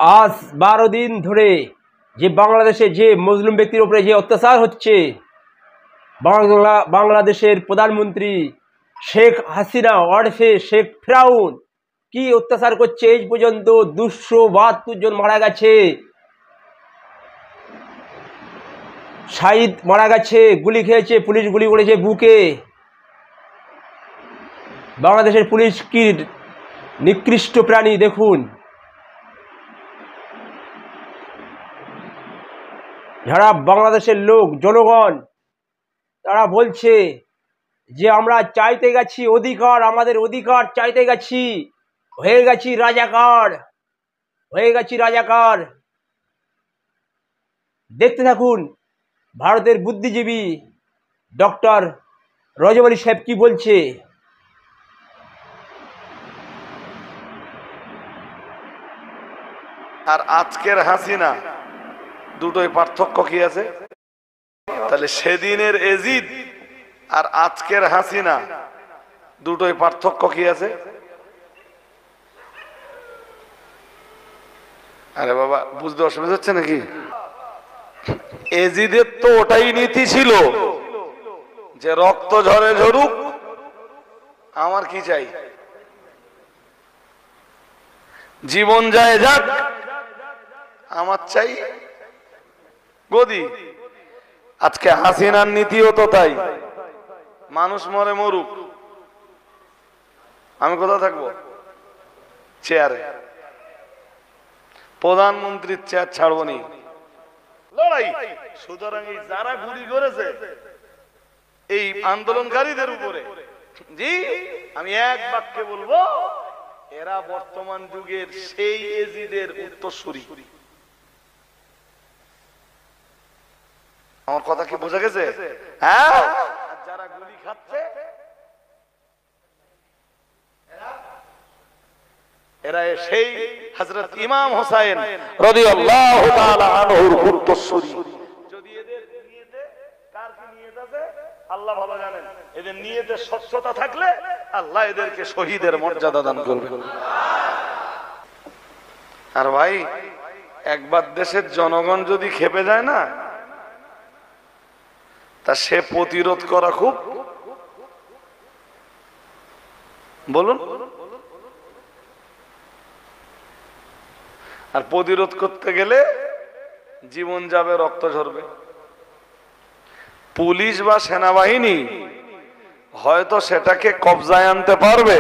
আজ 12 দিন ধরে যে বাংলাদেশে যে মুসলিম ব্যক্তির উপরে যে অত্যাচার হচ্ছে, বাংলাদেশের প্রধানমন্ত্রী শেখ হাসিনা ওরফে শেখ ফেরাউন কি অত্যাচার করছে। এই পর্যন্ত 272 জন মারা গেছে, শহীদ মারা গেছে, গুলি খেয়েছে, পুলিশ গুলি করেছে বুকে। বাংলাদেশের পুলিশ কি নিকৃষ্ট প্রাণী দেখুন। যারা বাংলাদেশের লোক জনগণ তারা বলছে যে আমরা চাইতে গেছি অধিকার, আমাদের অধিকার চাইতে গেছি, হয়ে গেছি রাজাকার। দেখতে থাকুন ভারতের বুদ্ধিজীবী ডক্টর রজব আলী সাহেব কি বলছে। আর আজকের হাসিনা দুটোই পার্থক্য কি আছে? তাহলে সেদিনের এজিদ আর আজকের হাসিনা দুটোই পার্থক্য কি আছে? আরে বাবা, বুঝতে অসুবিধা হচ্ছে নাকি? এজিদের তো ওটাই নীতি ছিল যে রক্ত ঝরে ঝরুক, আমার কি চাই, জীবন যায় যাক, আমার চাই গদি। আজকে হাসিনার নীতিও তো তাই, মানুষ মরে মরুক, আমি কোথায় থাকবো? চেয়ারে। প্রধানমন্ত্রীর চেয়ার ছাড়বো নি, লড়াই। সুতরাং এই যারা গুলি করেছে এই আন্দোলনকারীদের উপরে, জি আমি এক বাক্যে বলবো, এরা বর্তমান যুগের সেই এজিদের উত্তরসূরি। আমার কথা কি বোঝা গেছে? হ্যাঁ, যারা গুলি খাচ্ছে এরা সেই হযরত ইমাম হোসেন রাদিয়াল্লাহু তাআলা আনহুর উত্তরসূরি। যদি এদের নিয়তে কার কি নিয়ত আছে আল্লাহ ভালো জানেন। এদের নিয়তে স্বচ্ছতা থাকলে আল্লাহ এদেরকে শহীদের মর্যাদা দান করবেন। আর ভাই, একবার দেশের জনগণ যদি খেপে যায় না, তা সে প্রতিরোধ করা খুব, বলুন, আর প্রতিরোধ করতে গেলে জীবন যাবে, রক্ত ঝরবে। পুলিশ বা সেনাবাহিনী হয়তো সেটাকে কবজায় আনতে পারবে,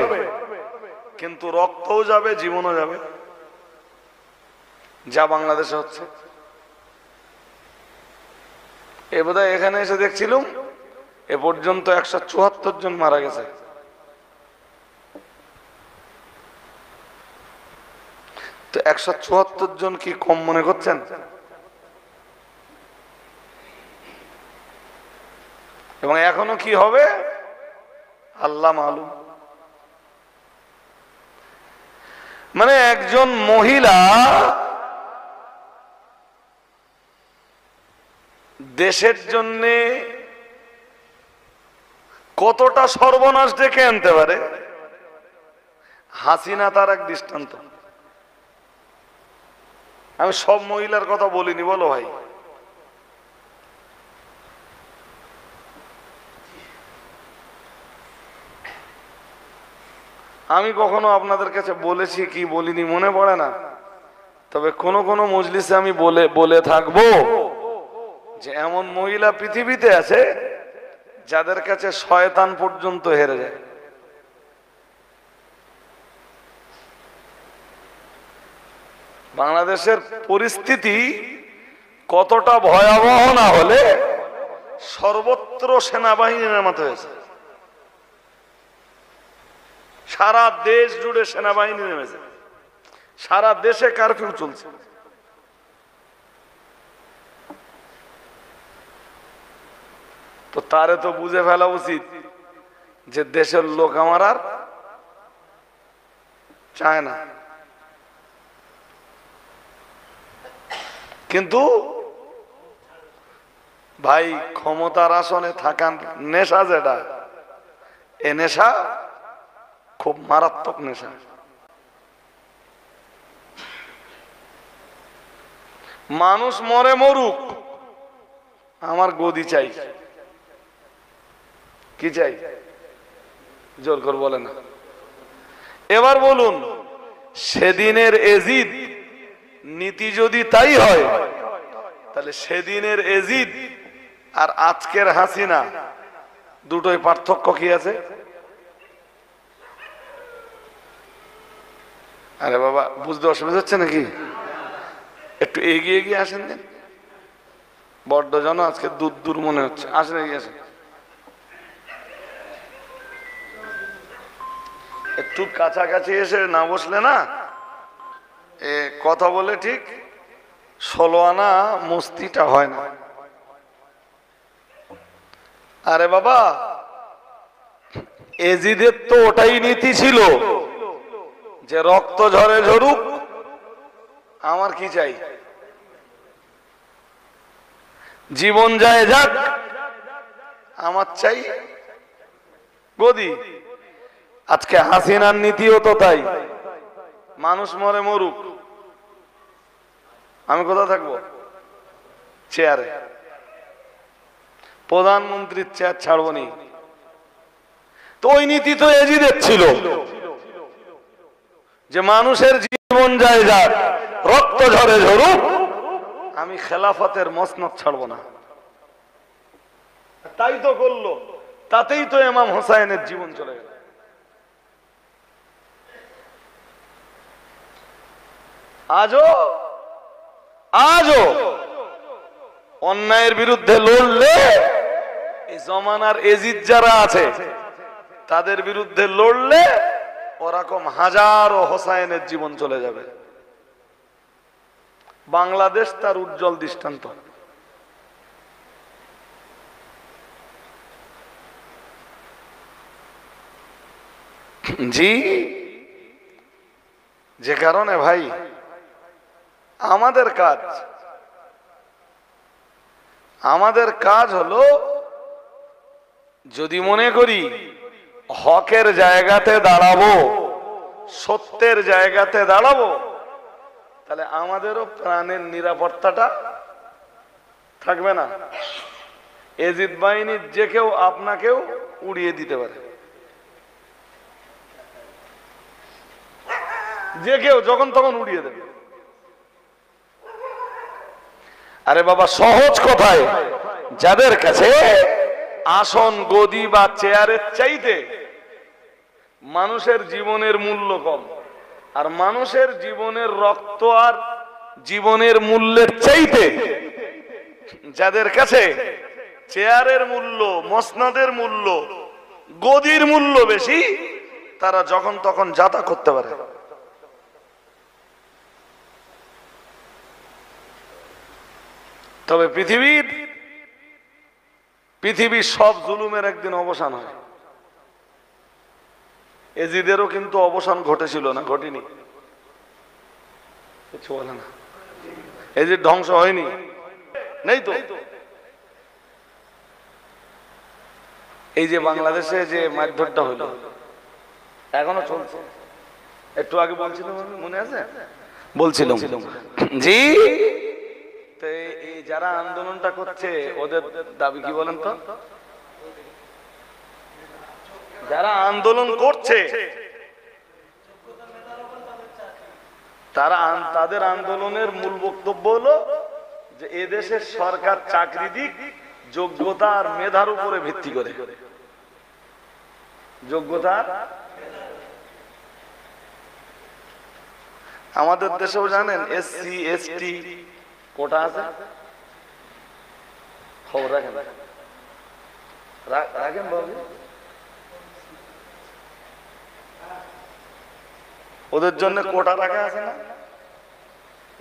কিন্তু রক্তও যাবে, জীবনও যাবে, যা বাংলাদেশে হচ্ছে। এ বোধহয় এখানে এসে দেখছিলাম এ পর্যন্ত 174 জন মারা গেছে। তো 174 জন কি কম মনে করছেন? এবং এখনো কি হবে আল্লাহ মালুম। মানে একজন মহিলা দেশের জন্য কতটা সর্বনাশ ডেকে আনতে পারে, হাসিনা তার এক দৃষ্টান্ত। আমি সব মহিলার কথা বলিনি, বলো ভাই। আমি কখনো আপনাদের কাছে বলেছি কি বলিনি মনে পড়ে না, তবে কোন কোন মজলিসে আমি বলে থাকবো যে এমন মহিলা পৃথিবীতে আছে যাদের কাছে শয়তান পর্যন্ত হেরে যায়। বাংলাদেশের পরিস্থিতি কতটা ভয়াবহ না হলে সর্বত্র সেনাবাহিনী নামাতে হয়েছে। সারা দেশ জুড়ে সেনাবাহিনী নেমেছে, সারা দেশে কারফিউ চলছে। তো তারে তো বুঝে ফেলা উচিত যে দেশের লোক আমার আর চায় না। কিন্তু ভাই, ক্ষমতার আসনে থাকার নেশা যেটা, এ নেশা খুব মারাত্মক নেশা। মানুষ মরে মরুক, আমার গদি চাই। কি চাই? জোর করে বলে না। এবার বলুন, সেদিনের এজিদ নীতি যদি তাই হয়, তাহলে সেদিনের এজিদ আর আজকের হাসিনা দুটোই পার্থক্য কি আছে? আরে বাবা, বুঝতে অসুবিধা হচ্ছে নাকি? একটু এগিয়ে এগিয়ে আসেন দেন, বড্ড যেন আজকে দূর দূর মনে হচ্ছে। আসেন, এগিয়ে আসেন। একটু কাছাকাছি এসে না বসলে না এ কথা বলে ঠিক 16 আনা মস্তিটা হয় না। আরে বাবা, এজিদের তো ওটাই নীতি ছিল যে রক্ত ঝরে ঝরুক, আমার কি চাই? জীবন যায় যাক, আমার চাই গদি। আজকে হাসিনার নীতিও তো তাই, মানুষ মরে মরুক, আমি কোথায় থাকবো? চেয়ারে। প্রধানমন্ত্রীর চেয়ার ছাড়বো নি। তো ওই নীতি তো এজিদের ছিল যে মানুষের জীবন যায় যাক, রক্ত ঝরে ঝরুক, আমি খেলাফতের মসনদ ছাড়বো না। তাই তো করলো, তাতেই তো ইমাম হোসাইনের জীবন চলে গেল। আজও অন্যায়ের বিরুদ্ধে লড়লে এই জমানার এজিদ যারা আছে তাদের বিরুদ্ধে লড়লে ওরকম হাজারো হোসাইনের জীবন চলে যাবে। বাংলাদেশ তার উজ্জ্বল দৃষ্টান্ত। জি, যে কারণে ভাই আমাদের কাজ হলো, যদি মনে করি হকের জায়গাতে দাঁড়াবো, সত্যের জায়গাতে দাঁড়াবো, তাহলে আমাদেরও প্রাণের নিরাপত্তাটা থাকবে না। এজিদ বাহিনীর যে কেউ আপনাকেও উড়িয়ে দিতে পারে, যে কেউ যখন তখন উড়িয়ে দেবে। আরে বাবা, সহজ কথায় যাদের কাছে আসন, গদি বা চেয়ারের চাইতে মানুষের জীবনের মূল্য কম, আর মানুষের জীবনের রক্ত আর জীবনের মূল্যের চাইতে যাদের কাছে চেয়ারের মূল্য, মসনদের মূল্য, গদির মূল্য বেশি, তারা যখন তখন যাতা করতে পারে। তবে পৃথিবীর সব জুলুমের একদিন অবসান হয়। এজিদেরও কিন্তু অবসান ঘটেছিল না? ঘটেনি? কিছু বলে না। এজিদ ধ্বংস হয়নি? নেই তো। এই যে বাংলাদেশে যে মারধরটা হলো এখনো চলছে। একটু আগে বলছিলাম, মনে আছে? বলছিলাম জি, এই যারা আন্দোলনটা করছে ওদের দাবি কি বলেন তো? যারা আন্দোলন করছে তাদের আন্দোলনের মূল বক্তব্য হলো যে এদেশের সরকার চাকরি দিক যোগ্যতা আর মেধার উপরে ভিত্তি করে। যোগ্যতা, আমাদের দেশেও জানেন এসসি এসটি কোটা আছে, খবর রাখেন বাবু। ওদের জন্য কোটা রাখা আছে না?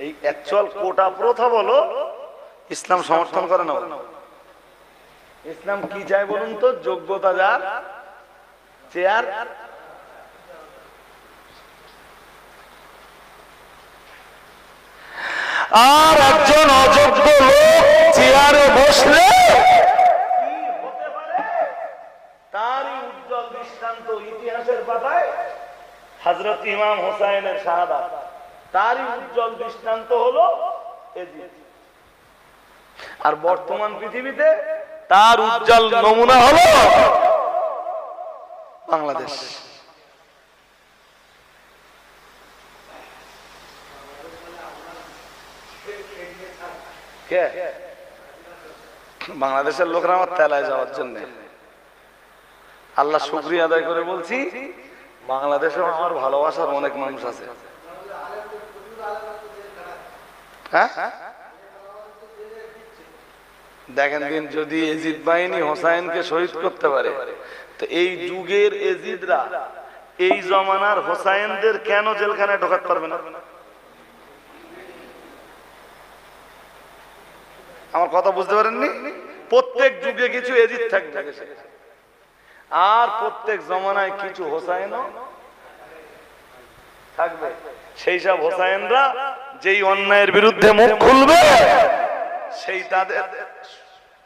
এই অ্যাকচুয়াল কোটা প্রথা বলো, ইসলাম সমর্থন করে না। ইসলাম কি চায় বলুন তো? যোগ্যতা যার, চেয়ার। আর একজন অযোগ্য লোক চেয়ারে বসলে তারই উজ্জ্বল দৃষ্টান্ত ইতিহাসের পাতায় হযরত ইমাম হোসাইনের শাহাদাত। তারই উজ্জ্বল দৃষ্টান্ত হলো এজিদ। আর বর্তমান পৃথিবীতে তার উজ্জ্বল নমুনা হলো বাংলাদেশ। বাংলাদেশের লোকরা আমার তেলায় যাওয়ার জন্য আল্লাহ শুকরিয়া আদায় করে বলছি, বাংলাদেশে আমার ভালোবাসার অনেক মানুষ আছে। হ্যাঁ, দেখেন দিন যদি এজিদ বাহিনী হোসাইনকে শহীদ করতে পারে, তো এই যুগের এজিদরা এই জমানার হোসাইনদের কেন জেলখানায় ঢোকাতে পারবে না? আমার কথা বুঝতে পারেননি? প্রত্যেক যুগে কিছু এজিদ থাকবে, আর প্রত্যেক জমানায় কিছু হোসাইনও থাকবে। সেই সব হোসাইনরা যেই অন্যায়ের বিরুদ্ধে মুখ খুলবে, সেই তাদের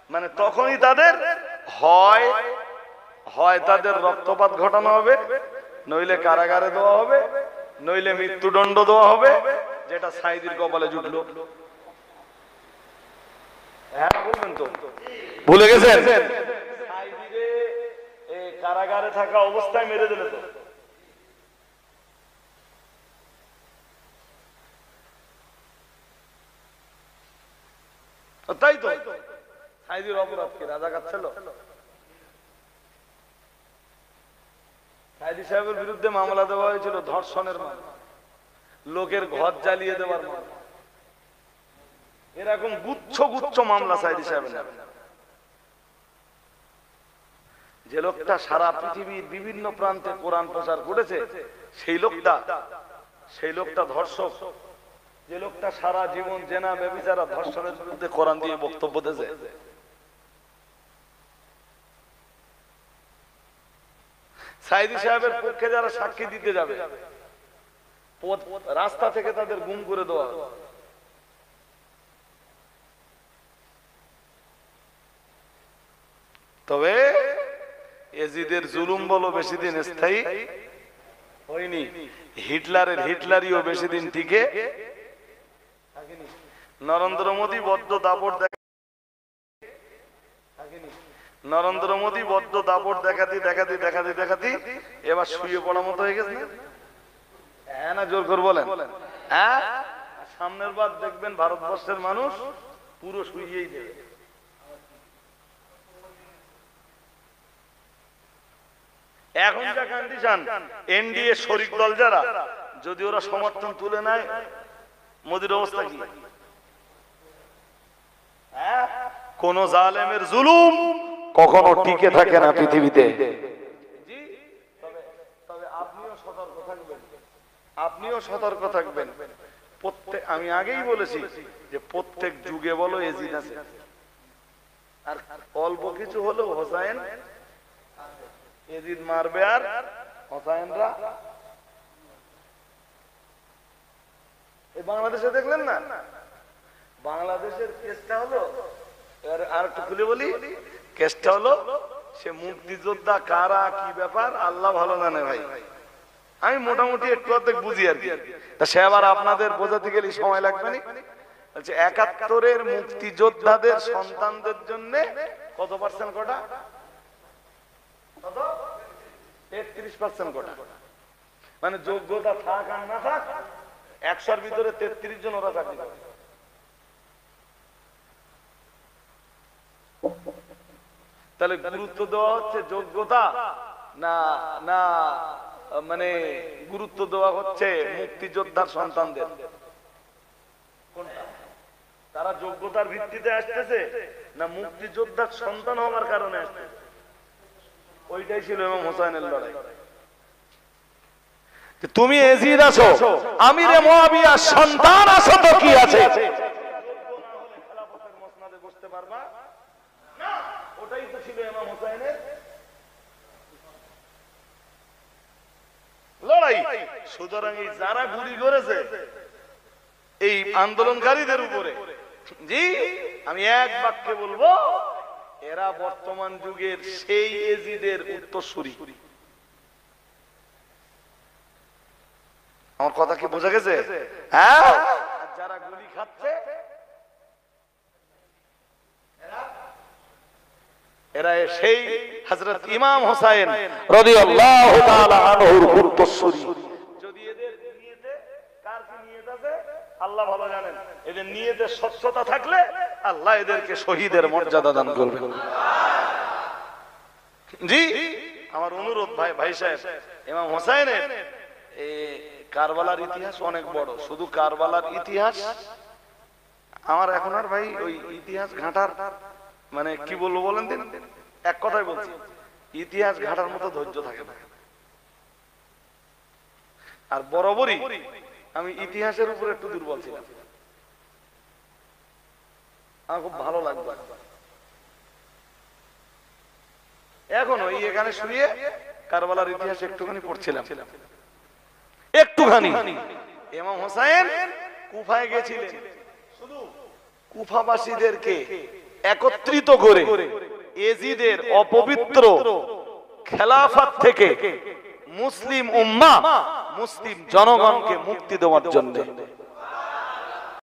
মানে তখনই তাদের হয় হয় তাদের রক্তপাত ঘটানো হবে, নইলে কারাগারে দেওয়া হবে, নইলে মৃত্যুদণ্ড দেওয়া হবে, যেটা সাইদির কপালে জুটলো। হ্যাঁ বলবেন তো, ভুলে গেছেন? সাইদিরে কারাগারে থাকা অবস্থায় মেরে দিলে তো, তাই তো সাইদির অপরাধ কি রাজাকার ছিল? সাইদি সাহেবের বিরুদ্ধে মামলা দেওয়া হয়েছিল ধর্ষণের মামলা, লোকের ঘর জ্বালিয়ে দেওয়ার মামলা, এরকম গুচ্ছ গুচ্ছ মামলা সাইদি সাহেবের নামে। যে লোকটা সারা পৃথিবীর বিভিন্ন প্রান্তে কোরআন প্রচার করেছে, সেই লোকটা ধর্ষক। যে লোকটা সারা জীবন জেনা ব্যভিচার ধর্ষণের বিরুদ্ধে কোরআন দিয়ে বক্তব্য দিয়েছে, সাইদি সাহেবের পক্ষে যারা সাক্ষী দিতে যাবে, রাস্তা থেকে তাদের গুম করে দেওয়া হবে। তবে এজিদের জুলুম বলো বেশি দিন স্থায়ী হয়নি, হিটলারিও বেশি দিন টিকে থাকেনি। নরেন্দ্র মোদী বদ্ধ দাপট দেখাতে এবার শুয়ে পড়া মতো হয়ে গেছে। হ্যাঁ না, জোর করে বলেন। হ্যাঁ, সামনের বার দেখবেন ভারতবর্ষের মানুষ পুরো শুয়েই দেবে। এখন যা কন্ডিশন, এনডিএ শরিক দল যারা, যদি ওরা সমর্থন তুলে নেয়, মোদির অবস্থা কি? কোন জালেমের জুলুম কখনো টিকে থাকে না পৃথিবীতে। তবে আপনিও সতর্ক থাকবেন। আমি আগেই বলেছি যে প্রত্যেক যুগে বলো এজিদ আছে, আর অল্প কিছু হলেও হোসাইন এজিদ মারবে, আর হোসাইনরা এই বাংলাদেশে দেখলেন না, বাংলাদেশের কেসটা হলো, আর একটু খুলে বলি, কেসটা হলো সে মুক্তিযোদ্ধা কারা কি ব্যাপার আল্লাহ ভালো জানে ভাই, আমি মোটামুটি একটু অর্ধেক বুঝি আর কি। তা সে আবার আপনাদের বোঝাতে গেলে সময় লাগবে না। ৭১-এর মুক্তিযোদ্ধাদের সন্তানদের জন্য কত পার্সেন্ট কোটা? 33% কোটা। মানে যোগ্যতা থাক আর না থাক, ১০০-র ভিতরে ৩৩ জন ওরা চাকরি করে। তাহলে গুরুত্ব দেওয়া হচ্ছে যোগ্যতা না না মানে গুরুত্ব দেওয়া হচ্ছে মুক্তিযোদ্ধার সন্তানদের? তারা যোগ্যতার ভিত্তিতে আসতেছে না মুক্তিযোদ্ধার সন্তান হওয়ার কারণে আসতেছে? ওইটাই ছিল ইমাম হোসেনের লড়াই। তুমি এজিদ আছো, আমিরে মুয়াবিয়ার সন্তান আছো, তো কি আছে? খেলাফতের মসনদে বসতে পারবা না, ওটাই তো ছিল ইমাম হোসেনের লড়াই। সুতরাং এই যারা গুলি করেছে এই আন্দোলনকারীদের উপরে, জি আমি এক বাক্যে বলবো, এরা বর্তমান যুগের সেই এজিদের উত্তরসূরি। আমার কথা কি বোঝা গেছে? হ্যাঁ, যারা গুলি খাচ্ছে এরা সেই হযরত ইমাম হোসেন রাদিয়াল্লাহু তাআলা আনহুর উত্তরসূরি। যদি এদের নিয়তে কার কি নিয়ত আছে আল্লাহ ভালো জানেন। এদের নিয়তে স্বচ্ছতা থাকলে আল্লাহ এদেরকে শহীদের মর্যাদা দান করবেন। জি আমার অনুরোধ ভাই সাহেব, ইমাম হোসেনের কারবালার ইতিহাস অনেক বড়। শুধু কারবালার ইতিহাস আমার এখন আর ভাই ওই ইতিহাস ঘাটার মানে কি বলবো বলেন দিন, এক কথাই বলছি ইতিহাস ঘাটার মতো ধৈর্য থাকে না। আর বরাবরই আমি ইতিহাসের উপর একটু দুর্বল ছিলাম, আমার খুব ভালো লাগবে। এখন ওই এখানে শুয়ে কারবালার ইতিহাস একটুখানি পড়ছিলাম, একটুখানি। ইমাম হোসেন কুফায় গেছিলেন, শুধু কুফাবাসীদেরকে একত্রিত করে এজিদের অপবিত্র খেলাফত থেকে মুসলিম উম্মাহ মুসলিম জনগণকে মুক্তি দেওয়ার জন্য